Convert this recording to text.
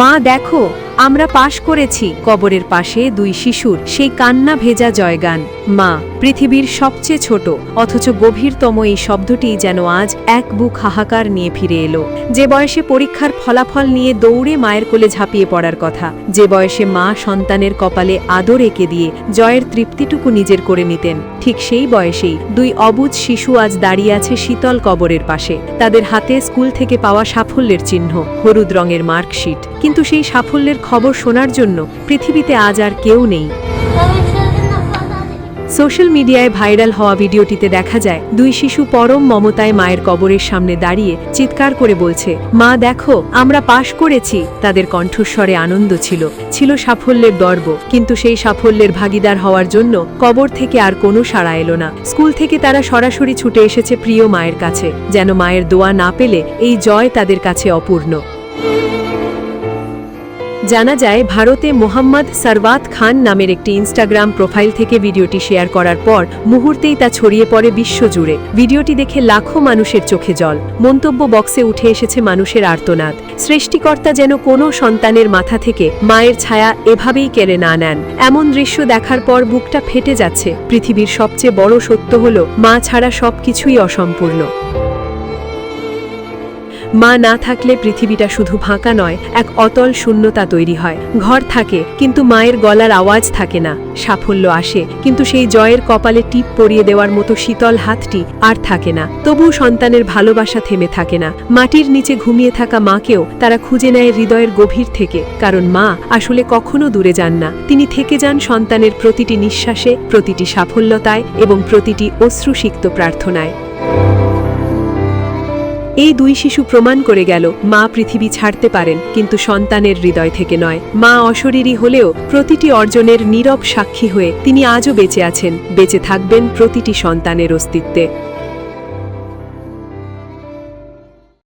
মা দেখো, আমরা পাশ করেছি। কবরের পাশে দুই শিশুর সেই কান্না ভেজা জয়গান। মা, পৃথিবীর সবচেয়ে ছোট অথচ গভীরতম এই শব্দটি যেন আজ এক বুক হাহাকার নিয়ে ফিরে এলো। যে বয়সে পরীক্ষার ফলাফল নিয়ে দৌড়ে মায়ের কোলে ঝাঁপিয়ে পড়ার কথা, যে বয়সে মা সন্তানের কপালে আদর এঁকে দিয়ে জয়ের তৃপ্তিটুকু নিজের করে নিতেন, ঠিক সেই বয়সেই দুই অবুঝ শিশু আজ দাঁড়িয়ে আছে শীতল কবরের পাশে। তাদের হাতে স্কুল থেকে পাওয়া সাফল্যের চিহ্ন, হলুদ রঙের মার্কশিট। কিন্তু সেই সাফল্যের খবর শোনার জন্য পৃথিবীতে আজ আর কেউ নেই। সোশ্যাল মিডিয়ায় ভাইরাল হওয়া ভিডিওটিতে দেখা যায় দুই শিশু পরম মমতায় মায়ের কবরের সামনে দাঁড়িয়ে চিৎকার করে বলছে, মা দেখো, আমরা পাশ করেছি। তাদের কণ্ঠস্বরে আনন্দ ছিল, ছিল সাফল্যের গর্ব। কিন্তু সেই সাফল্যের ভাগিদার হওয়ার জন্য কবর থেকে আর কোনো সাড়া এলো না। স্কুল থেকে তারা সরাসরি ছুটে এসেছে প্রিয় মায়ের কাছে, যেন মায়ের দোয়া না পেলে এই জয় তাদের কাছে অপূর্ণ। জানা যায়, ভারতে মোহাম্মদ সরওয়াত খান নামের একটি ইনস্টাগ্রাম প্রোফাইল থেকে ভিডিওটি শেয়ার করার পর মুহূর্তেই তা ছড়িয়ে পড়ে বিশ্বজুড়ে। ভিডিওটি দেখে লাখো মানুষের চোখে জল। মন্তব্য বক্সে উঠে এসেছে মানুষের আর্তনাদ। সৃষ্টিকর্তা যেন কোনো সন্তানের মাথা থেকে মায়ের ছায়া এভাবেই কেড়ে না নেন। এমন দৃশ্য দেখার পর বুকটা ফেটে যাচ্ছে। পৃথিবীর সবচেয়ে বড় সত্য হলো, মা ছাড়া সবকিছুই অসম্পূর্ণ। মা না থাকলে পৃথিবীটা শুধু ফাঁকা নয়, এক অতল শূন্যতা তৈরি হয়। ঘর থাকে কিন্তু মায়ের গলার আওয়াজ থাকে না। সাফল্য আসে কিন্তু সেই জয়ের কপালে টিপ পরিয়ে দেওয়ার মতো শীতল হাতটি আর থাকে না। তবু সন্তানের ভালোবাসা থেমে থাকে না। মাটির নিচে ঘুমিয়ে থাকা মাকেও তারা খুঁজে নেয় হৃদয়ের গভীর থেকে। কারণ মা আসলে কখনো দূরে যান না, তিনি থেকে যান সন্তানের প্রতিটি নিঃশ্বাসে, প্রতিটি সাফল্যতায় এবং প্রতিটি অশ্রুসিক্ত প্রার্থনায়। এই দুই শিশু প্রমাণ করে গেল, মা পৃথিবী ছাড়তে পারেন কিন্তু সন্তানের হৃদয় থেকে নয়। মা অশরীরী হলেও প্রতিটি অর্জনের নীরব সাক্ষী হয়ে তিনি আজও বেঁচে আছেন, বেঁচে থাকবেন প্রতিটি সন্তানের অস্তিত্বে।